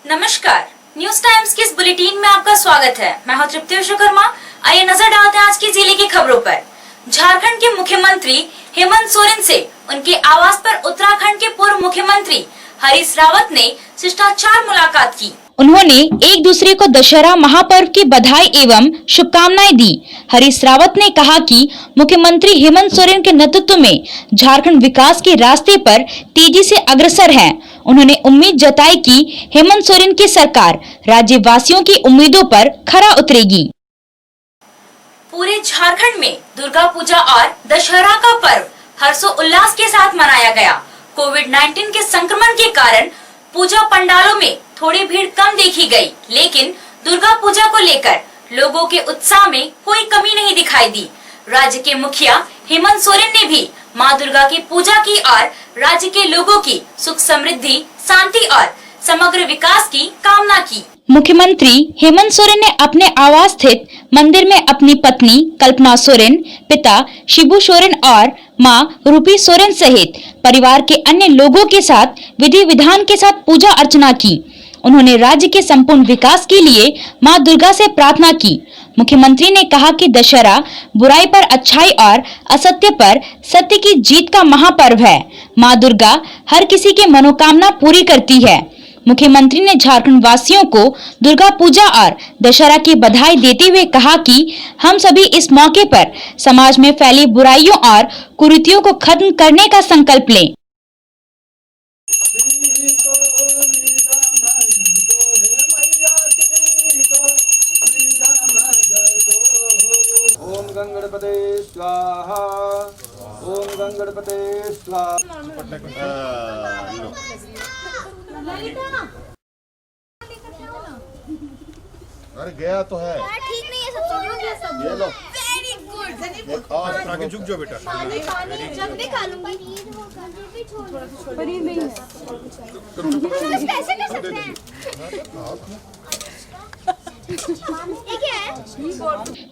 नमस्कार, news times के इस बुलेटिन में आपका स्वागत है। मैं हूं तृप्ति विश्वकर्मा। आइए नजर डालते हैं आज की जिले की खबरों पर। झारखंड के मुख्यमंत्री हेमंत सोरेन से उनके आवास पर उत्तराखंड के पूर्व मुख्यमंत्री हरीश रावत ने शिष्टाचार मुलाकात की। उन्होंने एक दूसरे को दशहरा महापर्व की बधाई एवं शुभकामनाएं दी। हरीश रावत ने कहा कि मुख्यमंत्री हेमंत सोरेन के नेतृत्व में झारखंड विकास के रास्ते पर तेजी से अग्रसर है। उन्होंने उम्मीद जताई कि हेमंत सोरेन की सरकार राज्यवासियों की उम्मीदों पर खरा उतरेगी। पूरे झारखंड में दुर्गा पूजा और दशहरा का पर्व हर्षोल्लास के साथ मनाया गया। कोविड-19 के संक्रमण के कारण पूजा पंडालों में थोड़ी भीड़ कम देखी गई, लेकिन दुर्गा पूजा को लेकर लोगों के उत्साह में कोई कमी नहीं दिखाई दी। राज्य के मुखिया हेमंत सोरेन ने भी मां दुर्गा की पूजा की और राज्य के लोगों की सुख समृद्धि, शांति और समग्र विकास की कामना की। मुख्यमंत्री हेमंत सोरेन ने अपने आवास स्थित मंदिर में अपनी पत्नी कल्पना सोरेन, पिता शिबू सोरेन और मां रूपी सोरेन सहित परिवार के अन्य लोगों के साथ विधि विधान के साथ पूजा अर्चना की। उन्होंने राज्य के संपूर्ण विकास के लिए मां दुर्गा से प्रार्थना की। मुख्यमंत्री ने कहा कि दशहरा बुराई पर अच्छाई और असत्य पर सत्य की जीत का महापर्व है। मां दुर्गा हर किसी की मनोकामना पूरी करती है। मुख्यमंत्री ने झारखंड वासियों को दुर्गा पूजा और दशहरा की बधाई देते हुए कहा कि हम सभी इस मौके पर समाज में फैली बुराइयों और कुरीतियों को खत्म करने का संकल्प लें। ओम गंगणपते स्वाहा, ओम गंगणपते स्वाहा। अरे गया तो है, ठीक नहीं है, सब ये लो। Very good. ये खाओ, आगे झुक जाओ बेटा। जब भी खा लूंगी। पनीर नहीं है। बस कैसे कर सकते हैं? ये क्या है?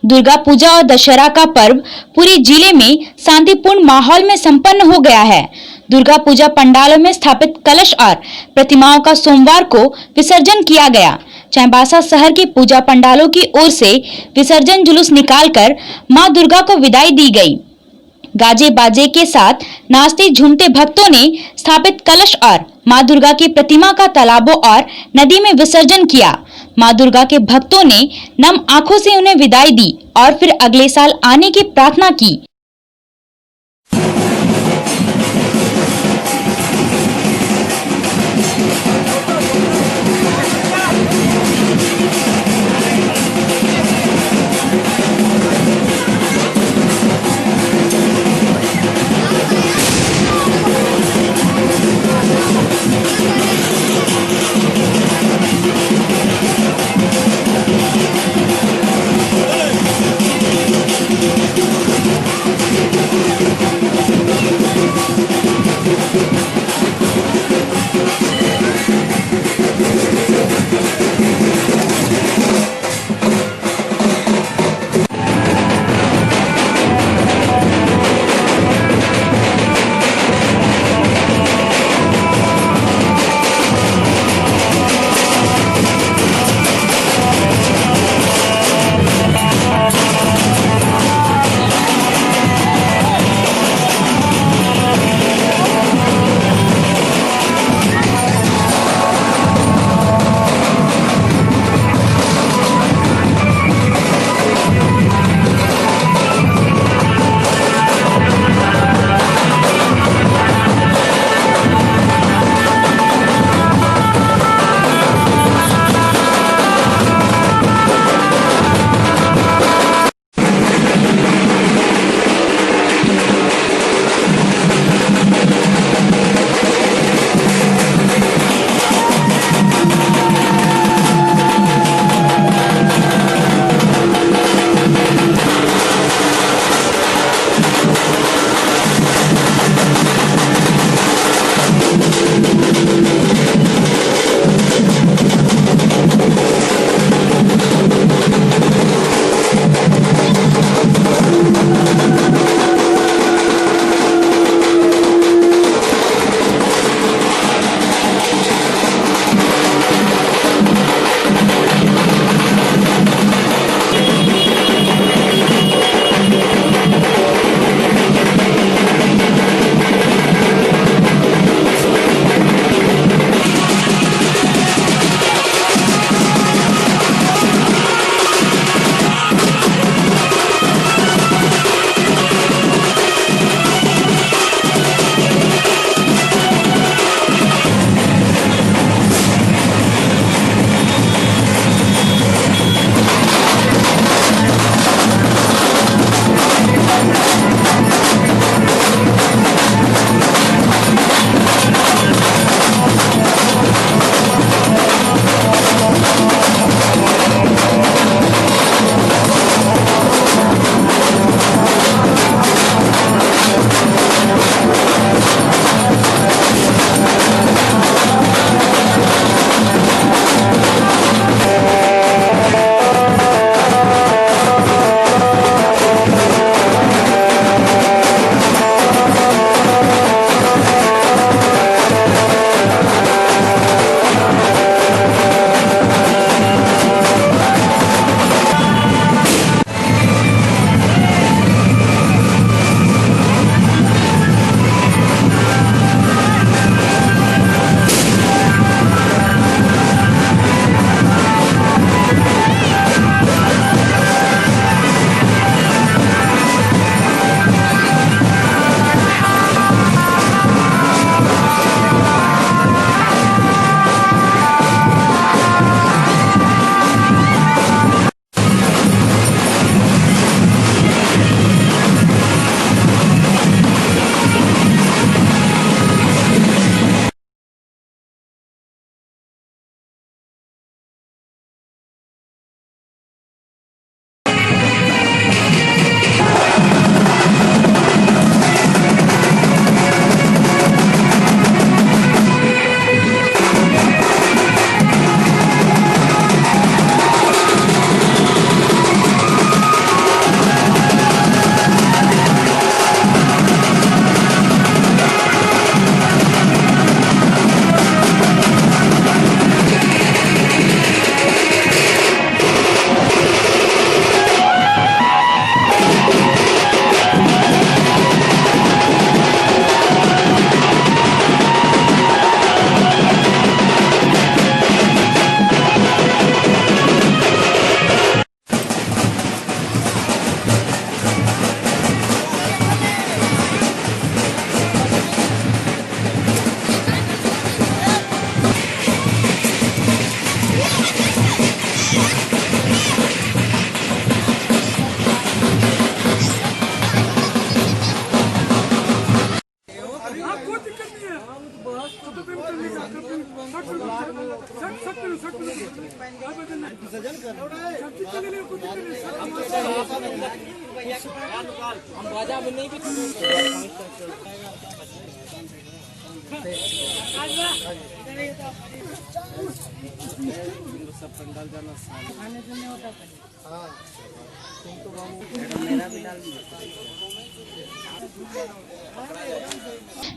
दुर्गा पूजा और दशहरा का पर्व पूरे जिले में शांतिपूर्ण माहौल में संपन्न हो गया है। दुर्गा पूजा पंडालों में स्थापित कलश और प्रतिमाओं का सोमवार को विसर्जन किया गया। चाईबासा शहर की पूजा पंडालों की ओर से विसर्जन जुलूस निकालकर मां दुर्गा को विदाई दी गई। गाजे बाजे के साथ नाचते झूमते भक्तों ने स्थापित कलश और मां दुर्गा की प्रतिमा का तालाबों और नदी में विसर्जन किया। मां दुर्गा के भक्तों ने नम आंखों से उन्हें विदाई दी और फिर अगले साल आने की प्रार्थना की।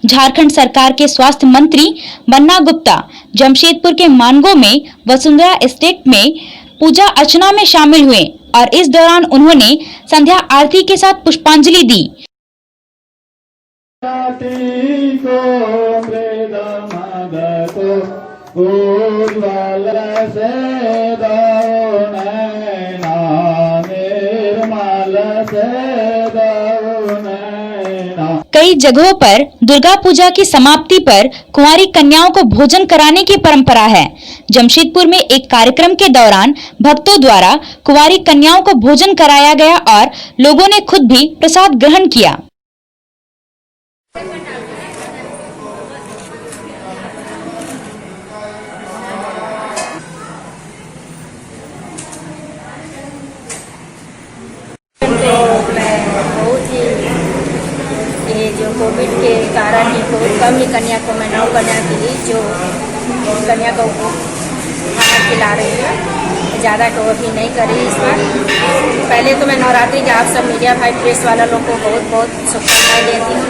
झारखंड सरकार के स्वास्थ्य मंत्री बन्ना गुप्ता जमशेदपुर के मानगो में वसुंधरा एस्टेट में पूजा अर्चना में शामिल हुए और इस दौरान उन्होंने संध्या आरती के साथ पुष्पांजलि दी। कई जगहों पर दुर्गा पूजा की समाप्ति पर कुंवारी कन्याओं को भोजन कराने की परंपरा है। जमशेदपुर में एक कार्यक्रम के दौरान भक्तों द्वारा कुंवारी कन्याओं को भोजन कराया गया और लोगों ने खुद भी प्रसाद ग्रहण किया। ये जो कोविड के कारण ही बहुत कम ही कन्या को मैं 9 कन्या की जो कन्या को खाना खिला रही है, ज़्यादा तो अभी नहीं करी इस बार। पहले तो मैं नवरात्रि के आप सब मीडिया भाई प्रेस वाला लोग को बहुत बहुत शुभकामनाएँ देती हूँ।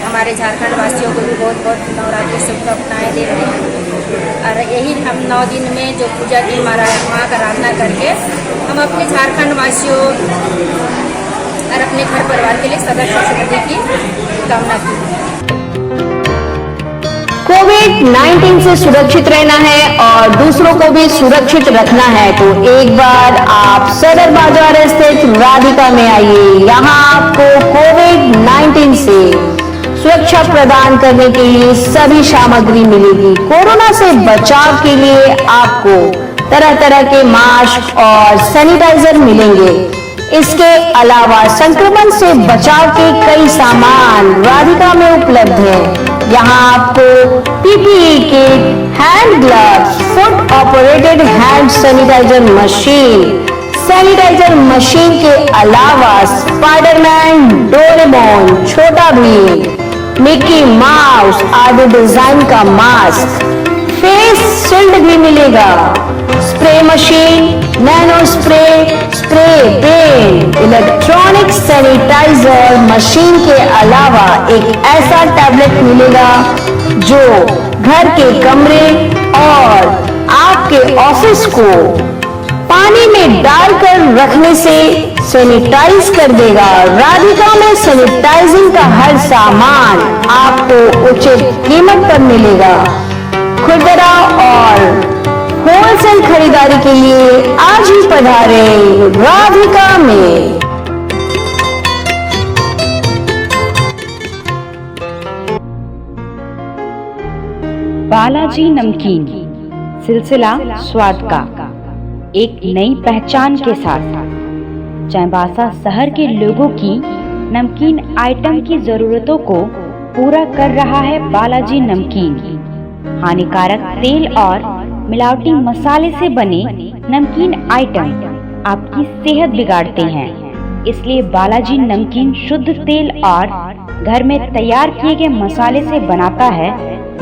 हमारे झारखंड वासियों को भी बहुत बहुत नवरात्रि शुभकामनाएँ दे रहे हैं। और यही हम 9 दिन में जो पूजा की माँ का आराधना करके हम अपने झारखंड वासियों और अपने घर परिवार के लिए सदा खुशहाली की कामना की। कोविड-19 से सुरक्षित रहना है और दूसरों को भी सुरक्षित रखना है तो एक बार आप सदर बाजार स्थित राधिका में आइए। यहाँ आपको कोविड-19 से सुरक्षा प्रदान करने के लिए सभी सामग्री मिलेगी। कोरोना से बचाव के लिए आपको तरह तरह के मास्क और सैनिटाइजर मिलेंगे। इसके अलावा संक्रमण से बचाव के कई सामान राधिका में उपलब्ध हैं। यहाँ आपको PPE kit, hand gloves, foot operated hand sanitiser machine के अलावा Spiderman, Doraemon, Chhota Bheem, Mickey Mouse आदि डिजाइन का मास्क, फेस शील्ड भी मिलेगा। Spray machine, nano spray, pen, electronic sanitiser machine के अलावा एक ऐसा टैबलेट मिलेगा जो घर के कमरे और आपके ऑफिस को पानी में डालकर रखने से सैनिटाइज कर देगा। राधिका में सैनिटाइजिंग का हर सामान आपको उचित कीमत पर मिलेगा। खुदरा और होलसेल खरीदारी के लिए आज ही पधारें राधिका में। बालाजी नमकीन सिलसिला स्वाद का एक नई पहचान के साथ चाईबासा शहर के लोगों की नमकीन आइटम की जरूरतों को पूरा कर रहा है बालाजी नमकीन। हानिकारक तेल और मिलावटी मसाले से बने नमकीन आइटम आपकी सेहत बिगाड़ते हैं, इसलिए बालाजी नमकीन शुद्ध तेल और घर में तैयार किए गए मसाले से बनाता है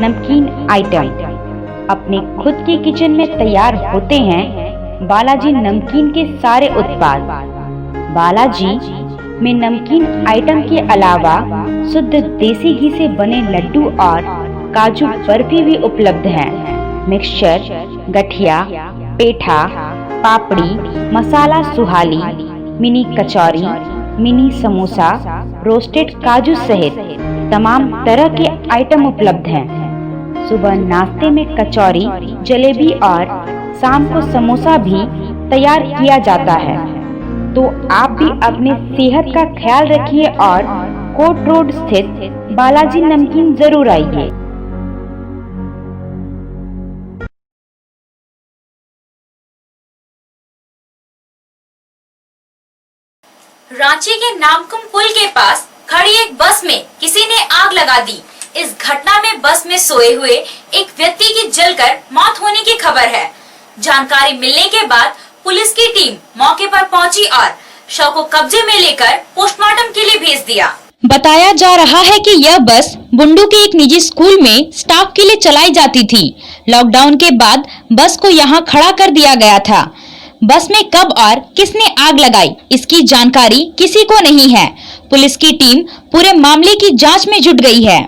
नमकीन आइटम। अपने खुद के किचन में तैयार होते हैं बालाजी नमकीन के सारे उत्पाद। बालाजी में नमकीन आइटम के अलावा शुद्ध देसी घी से बने लड्डू और काजू बर्फी भी उपलब्ध है। मिक्सचर, गठिया, पेठा, पापड़ी, मसाला सुहाली, मिनी कचौरी, मिनी समोसा, रोस्टेड काजू सहित तमाम तरह के आइटम उपलब्ध हैं। सुबह नाश्ते में कचौरी, जलेबी और शाम को समोसा भी तैयार किया जाता है। तो आप भी अपने सेहत का ख्याल रखिए और कोट रोड स्थित बालाजी नमकीन जरूर आइए। रांची के नामकुम पुल के पास खड़ी एक बस में किसी ने आग लगा दी। इस घटना में बस में सोए हुए एक व्यक्ति की जलकर मौत होने की जानकारी मिलने के बाद पुलिस की टीम मौके पर पहुंची और शव को कब्जे में लेकर पोस्टमार्टम के लिए भेज दिया। बताया जा रहा है कि यह बस बुंडू के एक निजी स्कूल में स्टाफ के लिए चलाई जाती थी। लॉकडाउन के बाद बस को यहां खड़ा कर दिया गया था। बस में कब और किसने आग लगाई, इसकी जानकारी किसी को नहीं है। पुलिस की टीम पूरे मामले की जांच में जुट गई है।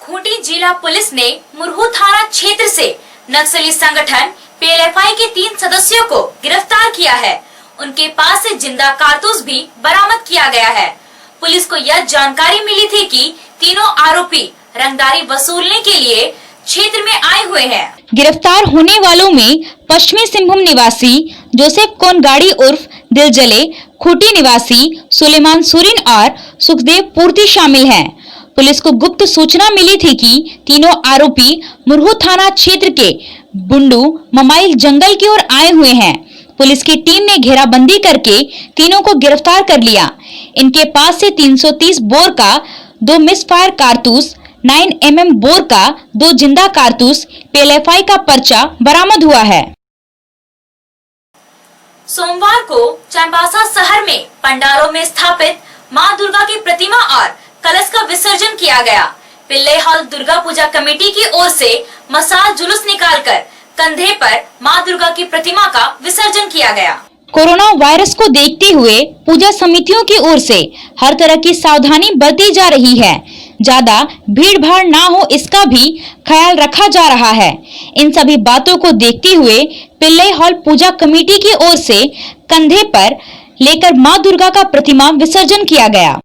खूंटी जिला पुलिस ने मुरहू थाना क्षेत्र से नक्सली संगठन PLFI के 3 सदस्यों को गिरफ्तार किया है। उनके पास से जिंदा कारतूस भी बरामद किया गया है। पुलिस को यह जानकारी मिली थी कि तीनों आरोपी रंगदारी वसूलने के लिए क्षेत्र में आए हुए हैं। गिरफ्तार होने वालों में पश्चिमी सिंहभूम निवासी जोसेफ कोनगाड़ी उर्फ दिलजले, खूंटी निवासी सुलेमान सुरीन और सुखदेव पूर्ति शामिल हैं। पुलिस को गुप्त सूचना मिली थी कि तीनों आरोपी मुरहू थाना क्षेत्र के बुंडू ममाइल जंगल की ओर आए हुए हैं। पुलिस की टीम ने घेराबंदी करके तीनों को गिरफ्तार कर लिया। इनके पास से 330 बोर का 2 मिस फायर कारतूस, 9 mm बोर का 2 जिंदा कारतूस, PLFI का पर्चा बरामद हुआ है। सोमवार को चाईबासा शहर में पंडालों में स्थापित मां दुर्गा की प्रतिमा और कलश का विसर्जन किया गया। पिल्ले हॉल दुर्गा पूजा कमेटी की ओर से मसाल जुलूस निकालकर कंधे पर मां दुर्गा की प्रतिमा का विसर्जन किया गया। कोरोना वायरस को देखते हुए पूजा समितियों की ओर से हर तरह की सावधानी बरती जा रही है। ज्यादा भीड़ भाड़ ना हो इसका भी ख्याल रखा जा रहा है। इन सभी बातों को देखते हुए पिल्ले हॉल पूजा कमेटी की ओर से कंधे पर लेकर मां दुर्गा का प्रतिमा विसर्जन किया गया।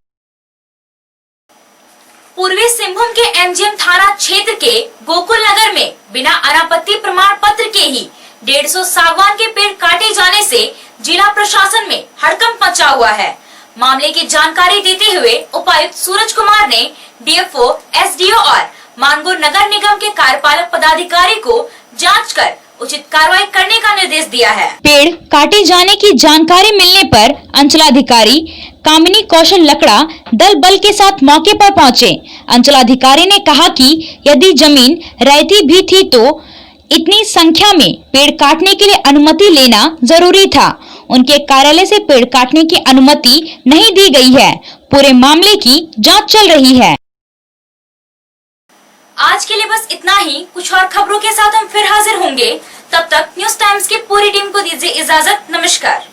पूर्वी सिंहभूम के MGM थाना क्षेत्र के गोकुल नगर में बिना अनापत्ति प्रमाण पत्र के ही 150 सागवान के पेड़ काटे जाने से जिला प्रशासन में हड़कंप मचा हुआ है। मामले की जानकारी देते हुए उपायुक्त सूरज कुमार ने DFO, SDO और मानगुर नगर निगम के कार्यपालक पदाधिकारी को जांच कर उचित कार्रवाई करने का निर्देश दिया है। पेड़ काटे जाने की जानकारी मिलने पर अंचलाधिकारी कामिनी कौशल लकड़ा दल बल के साथ मौके पर पहुंचे। अंचलाधिकारी ने कहा कि यदि जमीन रहती भी थी तो इतनी संख्या में पेड़ काटने के लिए अनुमति लेना जरूरी था। उनके कार्यालय से पेड़ काटने की अनुमति नहीं दी गई है। पूरे मामले की जांच चल रही है। आज के लिए बस इतना ही। कुछ और खबरों के साथ हम फिर हाजिर होंगे। तब तक न्यूज़ टाइम्स की पूरी टीम को दीजिए इजाजत। नमस्कार।